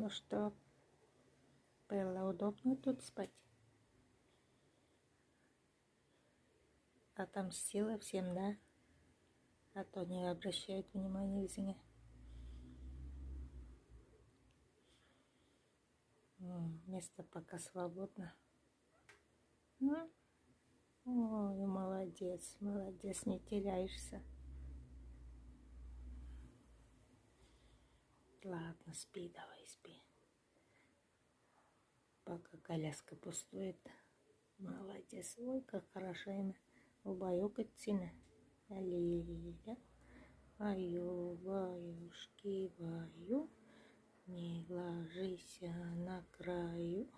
Ну что, было удобно тут спать? Отомстила всем, да? А то не обращают внимания, извини. Место пока свободно. Ой, молодец, молодец, не теряешься. Ладно, спи, давай, спи. Пока коляска пустует. Молодец. Ой, как хорошо имя. Убаюкать сильно. Лиля. Баю, баюшки, баю. Не ложись на краю.